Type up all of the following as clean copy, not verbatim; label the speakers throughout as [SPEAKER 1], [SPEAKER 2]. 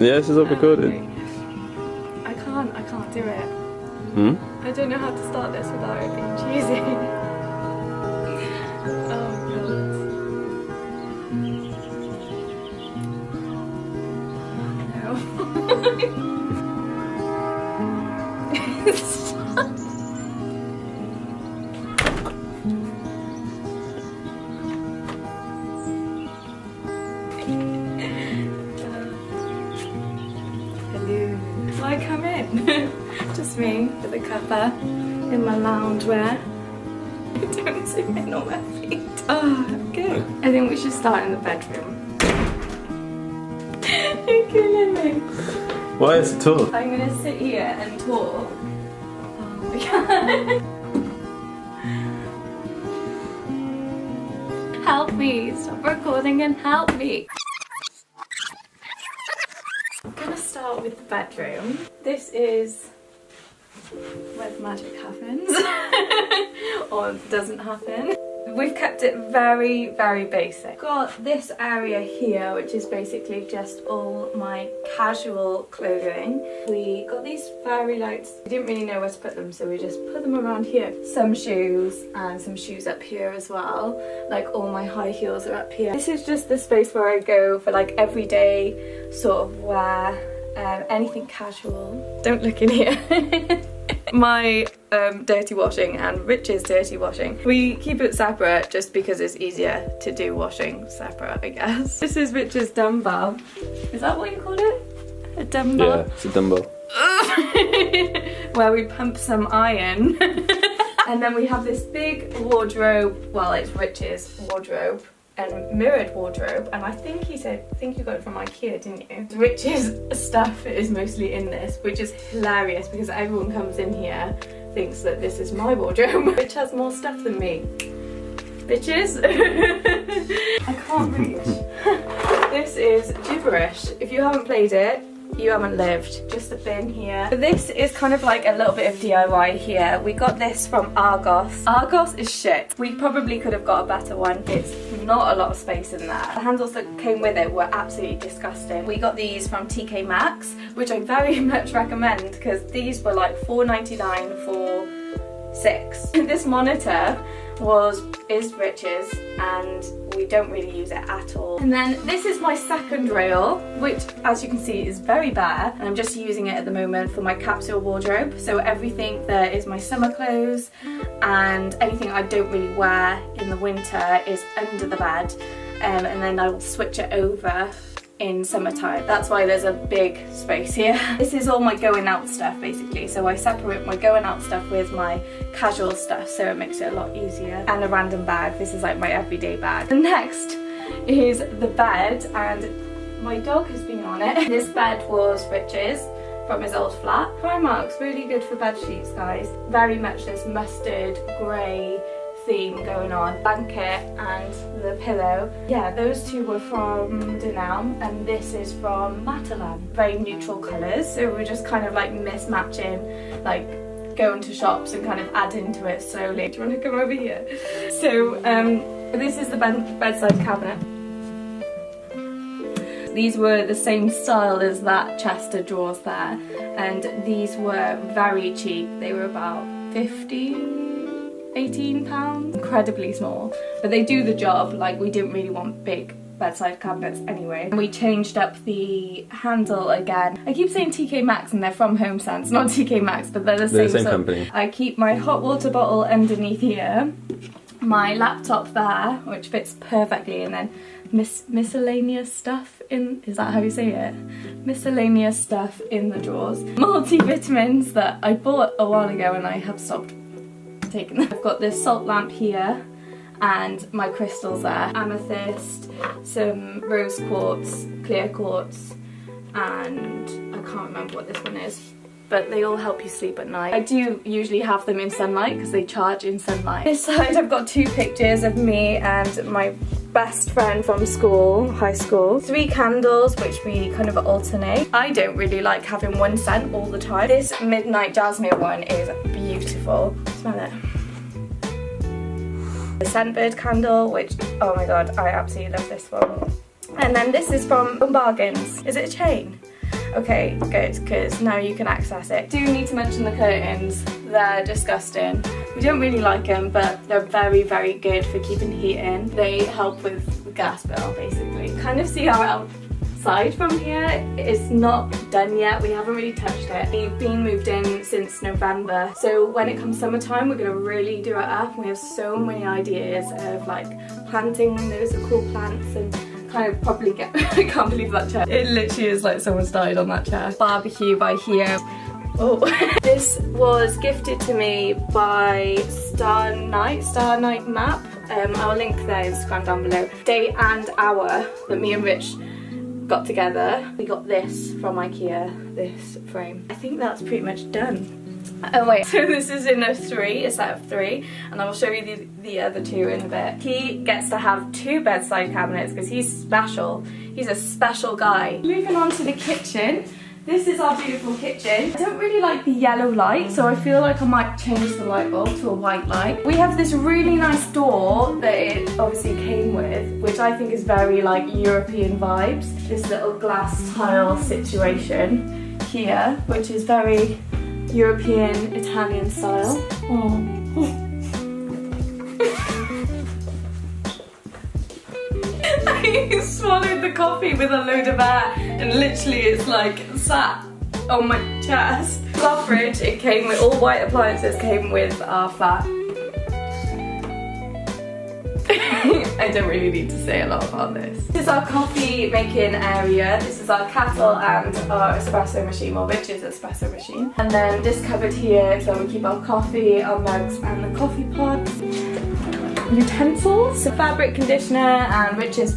[SPEAKER 1] Yeah, this is all recorded.
[SPEAKER 2] I can't do it.
[SPEAKER 1] Hmm?
[SPEAKER 2] I don't know how to start this without it being cheesy. Oh god. Hello. I come in. Just me with a cuppa in my loungewear. Don't zoom in on my feet. Oh, good. I think we should start in the bedroom. You're killing me.
[SPEAKER 1] Why is it tall?
[SPEAKER 2] I'm gonna sit here and talk. Oh my god. Help me. Stop recording and help me. I'm gonna start with the bedroom. This is where the magic happens. Or doesn't happen. We've kept it very, very basic. Got this area here, which is basically just all my casual clothing. We got these fairy lights. We didn't really know where to put them, so we just put them around here. Some shoes and some shoes up here as well. Like all my high heels are up here. This is just the space where I go for like everyday sort of wear, anything casual. Don't look in here. My dirty washing and Rich's dirty washing. We keep it separate just because it's easier to do washing separate, I guess. This is Rich's dumbbell. Is that what you call it? A dumbbell?
[SPEAKER 1] Yeah, it's a dumbbell.
[SPEAKER 2] Where we pump some iron. And then we have this big wardrobe. Well, it's Rich's wardrobe. And mirrored wardrobe, and I think he said, I think you got it from IKEA, didn't you? Rich's stuff is mostly in this, which is hilarious because everyone comes in here thinks that this is my wardrobe. Rich has more stuff than me. Bitches. I can't reach. This is gibberish. If you haven't played it, you haven't lived. Just a bin here. This is kind of like a little bit of DIY here. We got this from Argos. Argos is shit. We probably could have got a better one. It's not a lot of space in there. The handles that came with it were absolutely disgusting. We got these from TK Maxx, which I very much recommend because these were like $4.99 for 6. This monitor is Rich's and we don't really use it at all. And then this is my second rail, which as you can see is very bare, and I'm just using it at the moment for my capsule wardrobe. So everything that is my summer clothes and anything I don't really wear in the winter is under the bed, and then I will switch it over in summertime. That's why there's a big space here. This is all my going out stuff basically, so I separate my going out stuff with my casual stuff, so it makes it a lot easier. And a random bag. This is like my everyday bag. The next is the bed, and my dog has been on it. This bed was Rich's from his old flat. Primark's really good for bed sheets, guys. Very much this mustard grey theme going on. Blanket and the pillow. Yeah, those two were from Denham and this is from Matalan. Very neutral colours, so we're just kind of like mismatching, like going to shops and kind of adding to it slowly. Do you want to come over here? So this is the bedside cabinet. These were the same style as that chest of drawers there, and these were very cheap. They were about £18, incredibly small, but they do the job. Like, we didn't really want big bedside cabinets anyway. And we changed up the handle again. I keep saying TK Maxx and they're from HomeSense, not TK Maxx, but they're the same
[SPEAKER 1] company.
[SPEAKER 2] I keep my hot water bottle underneath here, my laptop there, which fits perfectly, and then miscellaneous stuff in, is that how you say it? Miscellaneous stuff in the drawers. Multivitamins that I bought a while ago and I have stopped taking them. I've got this salt lamp here and my crystals there. Amethyst, some rose quartz, clear quartz, and I can't remember what this one is, but they all help you sleep at night. I do usually have them in sunlight because they charge in sunlight. This side I've got 2 pictures of me and my best friend from school, high school. 3 candles which we kind of alternate. I don't really like having one scent all the time. This midnight jasmine one is beautiful. Smell it. The Scentbird candle, which, oh my god, I absolutely love this one. And then this is from Bargains. Is it a chain? Okay, good, because now you can access it. Do need to mention the curtains. They're disgusting. We don't really like them, but they're very, very good for keeping heat in. They help with the gas bill, basically. Kind of see our outside from here. It's not done yet. We haven't really touched it. We've been moved in since November, so when it comes summertime, we're gonna really do it up. We have so many ideas of like planting those cool plants and kind of probably get. I can't believe that chair. It literally is like someone's died on that chair. Barbecue by here. Oh, this was gifted to me by Star Night Map. I'll link their Instagram down below. Day and hour that me and Rich got together. We got this from IKEA, this frame. I think that's pretty much done. Oh wait, so this is in a set of 3, and I will show you the other 2 in a bit. He gets to have 2 bedside cabinets because he's special. He's a special guy. Moving on to the kitchen. This is our beautiful kitchen. I don't really like the yellow light, so I feel like I might change the light bulb to a white light. We have this really nice door that it obviously came with, which I think is very like European vibes. This little glass tile situation here, which is very European, Italian style. Oh. I swallowed the coffee with a load of air and literally it's like sat on my chest. Our fridge, it came with all white appliances, came with our flat. I don't really need to say a lot about this. This is our coffee making area. This is our kettle and our espresso machine, or Rich's espresso machine. And then this cupboard here is where we keep our coffee, our mugs and the coffee pods. Utensils, fabric conditioner and Rich's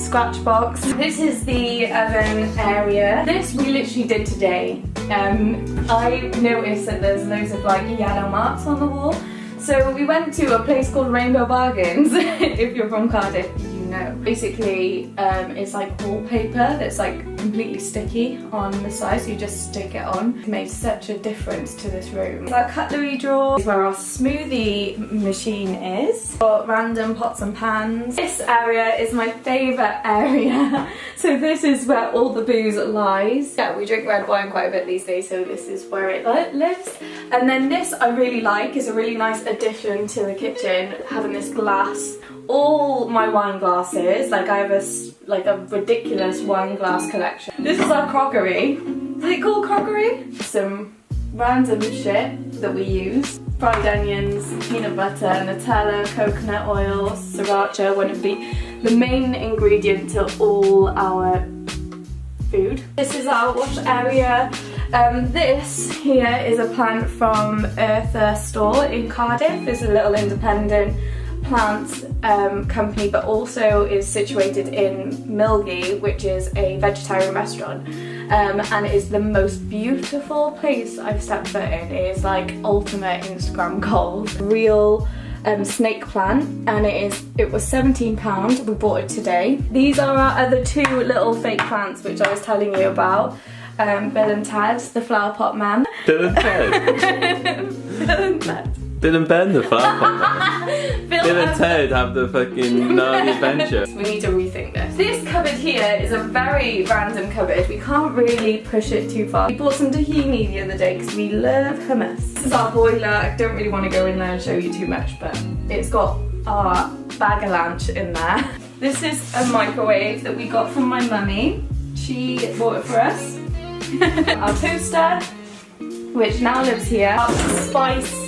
[SPEAKER 2] scratch box. This is the oven area. This we literally did today. I noticed that there's loads of like yellow marks on the wall. So we went to a place called Rainbow Bargains. If you're from Cardiff, you know. Basically, it's like wallpaper that's like completely sticky on the side, so you just stick it on. It made such a difference to this room. Our cutlery drawer is where our smoothie machine is. Got random pots and pans. This area is my favourite area. So this is where all the booze lies. Yeah, we drink red wine quite a bit these days, so this is where it lives. And then this I really like, is a really nice addition to the kitchen, having this glass. All my wine glasses, like I have a ridiculous wine glass collection. This is our crockery. Is it called crockery? Some random shit that we use. Fried onions, peanut butter, Nutella, coconut oil, sriracha, one of the main ingredient to all our food. This is our wash area. This here is a plant from Eartha store in Cardiff. It's a little independent plant company, but also is situated in Milgie, which is a vegetarian restaurant, and it is the most beautiful place I've stepped foot in. It is like ultimate Instagram gold. Real snake plant, and it was £17. We bought it today. These are our other 2 little fake plants which I was telling you about. Bill and Ted, the flower pot man.
[SPEAKER 1] Bill and Ted?
[SPEAKER 2] Bill and Ted.
[SPEAKER 1] Bill and Ben, the flower pot man. Bill and Ted have the fucking gnarly adventure.
[SPEAKER 2] We need to rethink this. This cupboard here is a very random cupboard. We can't really push it too far. We bought some tahini the other day because we love hummus. This is our boiler. I don't really want to go in there and show you too much, but it's got our bag of lunch in there. This is a microwave that we got from my mummy. She bought it for us. Our toaster, which now lives here. Our spice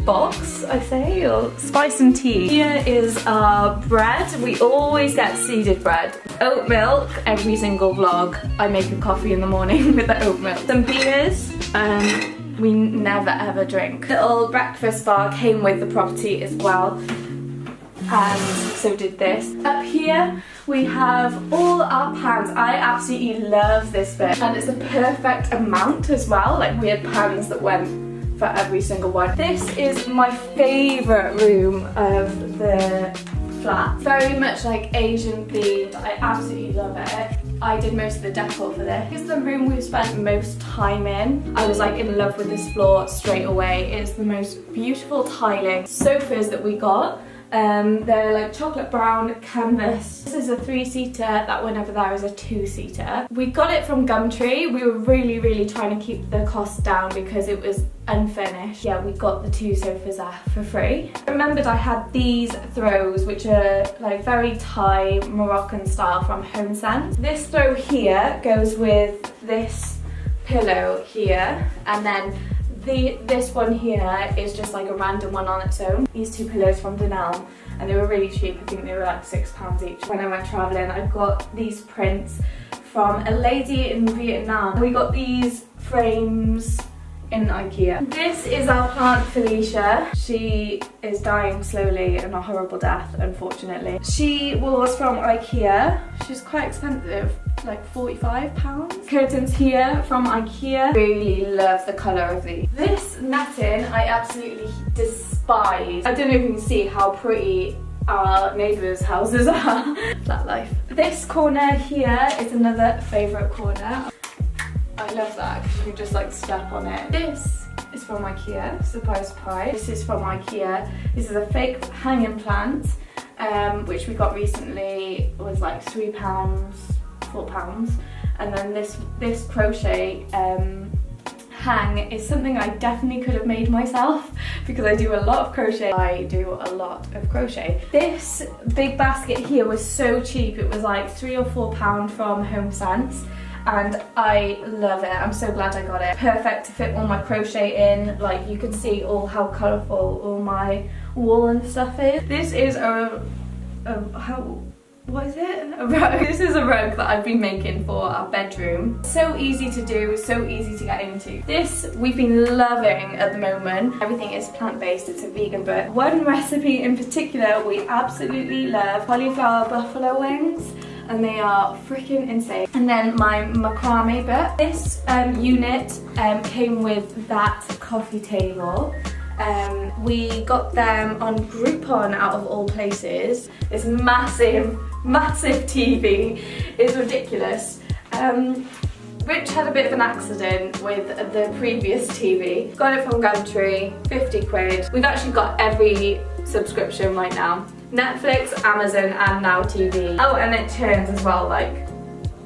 [SPEAKER 2] box, I say, or spice and tea. Here is our bread. We always get seeded bread. Oat milk, every single vlog. I make a coffee in the morning with the oat milk. Some beers, we never ever drink. Little breakfast bar came with the property as well. And so did this. Up here we have all our pans. I absolutely love this bit, and it's the perfect amount as well. Like we had pans that went for every single one. This is my favourite room of the flat. Very much like Asian themed. I absolutely love it. I did most of the decor for this. It's the room we've spent most time in. I was like in love with this floor straight away. It's the most beautiful tiling. Sofas that we got. They're like chocolate brown canvas. This is a 3-seater, that one over there is a 2-seater. We got it from Gumtree. We were really trying to keep the cost down because it was unfinished. Yeah, we got the 2 sofas there for free. I remembered I had these throws, which are like very Thai Moroccan style from Home Sense. This throw here goes with this pillow here, and then this one here is just like a random one on its own. These 2 pillows from Dunelm, and they were really cheap. I think they were like £6 each. When I went travelling, I got these prints from a lady in Vietnam. We got these frames in IKEA. This is our plant Felicia. She is dying slowly and a horrible death, unfortunately. She was from IKEA. She's quite expensive, like £45. Curtains here from IKEA. Really love the colour of these. This netting I absolutely despise. I don't know if you can see how pretty our neighbours' houses are. Flat life. This corner here is another favourite corner. I love that because you can just like step on it. This is from IKEA, surprise surprise. This is from IKEA. This is a fake hanging plant, which we got recently. Was like £3, £4. And then this crochet hang is something I definitely could have made myself because I do a lot of crochet. This big basket here was so cheap. It was like £3 or £4 from Home Sense. And I love it. I'm so glad I got it. Perfect to fit all my crochet in. Like, you can see all how colourful all my wall and stuff is. This is what is it? A rug. This is a rug that I've been making for our bedroom. So easy to do, so easy to get into. This we've been loving at the moment. Everything is plant-based, it's a vegan, but one recipe in particular we absolutely love: cauliflower buffalo wings. And they are freaking insane. And then my macrame bit. This unit came with that coffee table. We got them on Groupon out of all places. This massive TV is ridiculous. Rich had a bit of an accident with the previous TV. Got it from Gumtree, 50 quid. We've actually got every subscription right now. Netflix, Amazon, and Now TV. Oh, and it turns as well, like,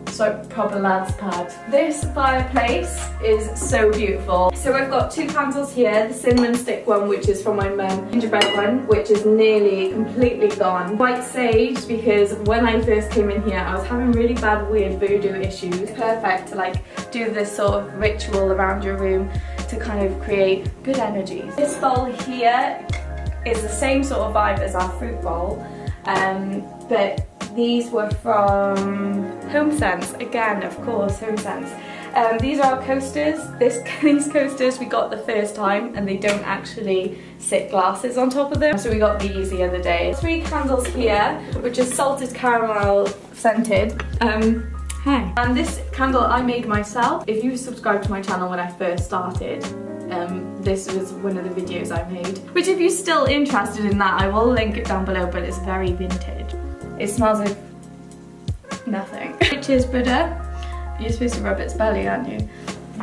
[SPEAKER 2] so proper lad's pad. This fireplace is so beautiful. So I've got 2 candles here, the cinnamon stick one, which is from my mum, gingerbread one, which is nearly completely gone. White sage, because when I first came in here, I was having really bad weird voodoo issues. Perfect to like do this sort of ritual around your room to kind of create good energies. This bowl here is the same sort of vibe as our fruit bowl, but these were from Home Sense, again, of course, Home Sense. These are our coasters. These coasters we got the first time, and they don't actually sit glasses on top of them, so we got these the other day. 3 candles here, which is salted caramel scented. Hey. And this candle I made myself. If you subscribed to my channel when I first started, this was one of the videos I made. Which, if you're still interested in that, I will link it down below, but it's very vintage. It smells like nothing. Which is Buddha. You're supposed to rub its belly, aren't you?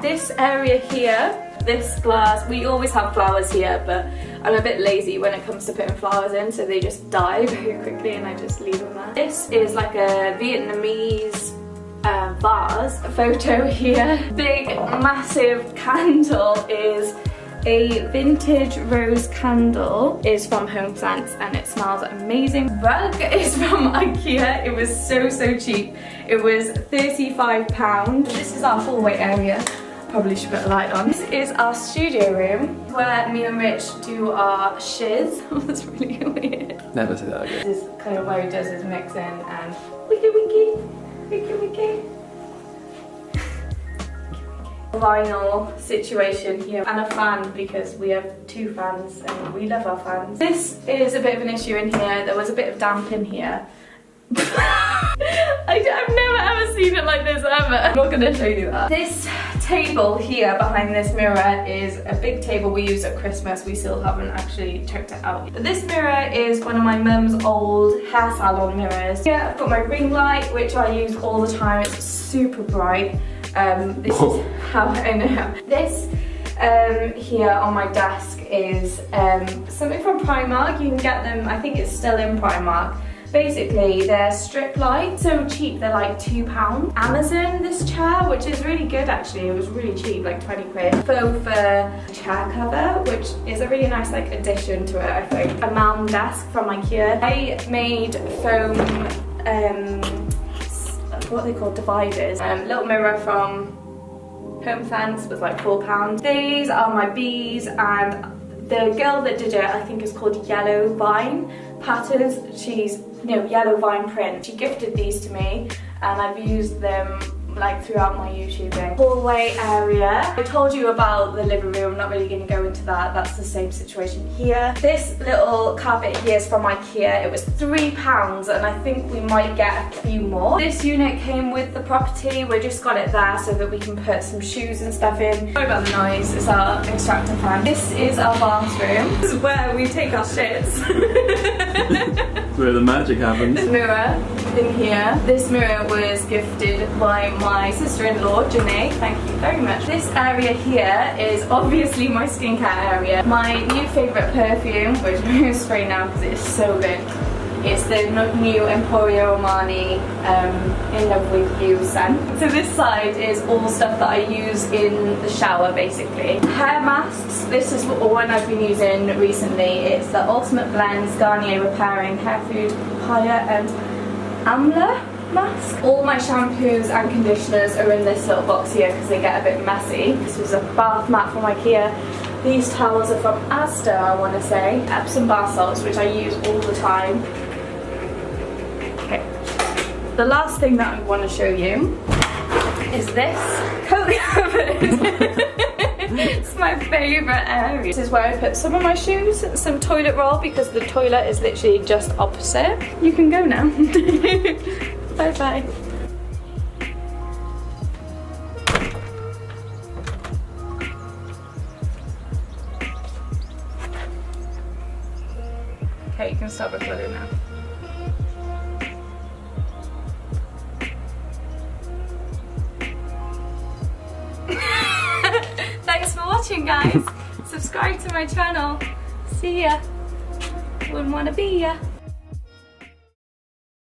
[SPEAKER 2] This area here, this glass, we always have flowers here, but I'm a bit lazy when it comes to putting flowers in, so they just die very quickly and I just leave them there. This is like a Vietnamese vase. A photo here. Big massive candle is a vintage rose candle. Is from Home Sense and it smells amazing. Rug is from IKEA. It was so cheap. It was £35. This is our hallway area. Probably should put a light on. This is our studio room where me and Rich do our shiz. That's really weird.
[SPEAKER 1] Never say that again.
[SPEAKER 2] This is kind of where he does his mixing and wiki wiki. Vinyl situation here, and a fan because we have 2 fans and we love our fans. This is a bit of an issue in here. There was a bit of damp in here. I've never ever seen it like this ever. I'm not going to show you that. This table here behind this mirror is a big table we used at Christmas. We still haven't actually checked it out. But this mirror is one of my mum's old hair salon mirrors. Here I've got my ring light, which I use all the time. It's super bright. This is how I know. This here on my desk is something from Primark. You can get them, I think it's still in Primark. Basically, they're strip lights, so cheap, they're like £2. Amazon, this chair, which is really good actually, it was really cheap, like 20 quid. Faux fur chair cover, which is a really nice like addition to it, I think. A mound desk from IKEA. I made foam, what are they called, dividers. Little mirror from Home Fence was like £4. These are my bees, and the girl that did it, I think is called Yellow Vine Patterns. She's, Yellow Vine Print. She gifted these to me and I've used them like throughout my YouTubing. Hallway area. I told you about the living room, I'm not really going to go into that. That's the same situation here. This little carpet here is from IKEA. It was £3 and I think we might get a few more. This unit came with the property. We just got it there so that we can put some shoes and stuff in. Sorry about the noise, it's our extractor fan. This is our bathroom. This is where we take our shits.
[SPEAKER 1] It's where the magic happens.
[SPEAKER 2] This mirror in here. This mirror was gifted by my sister-in-law, Janae. Thank you very much. This area here is obviously my skincare area. My new favourite perfume, which I'm going to spray now because it is so good. It's the new Emporio Armani In Love With You scent. So this side is all stuff that I use in the shower basically. Hair masks, this is one I've been using recently. It's the Ultimate Blends Garnier Repairing Hair Food Papaya and Amla mask. All my shampoos and conditioners are in this little box here because they get a bit messy. This was a bath mat from IKEA. These towels are from Asda, I want to say. Epsom bath salts, which I use all the time. Okay. The last thing that I want to show you is this coat cupboard. It's my favourite area. This is where I put some of my shoes, some toilet roll because the toilet is literally just opposite. You can go now. Bye bye. Okay, you can stop recording now. Thanks for watching, guys. Subscribe to my channel. See ya. Wouldn't want to be ya.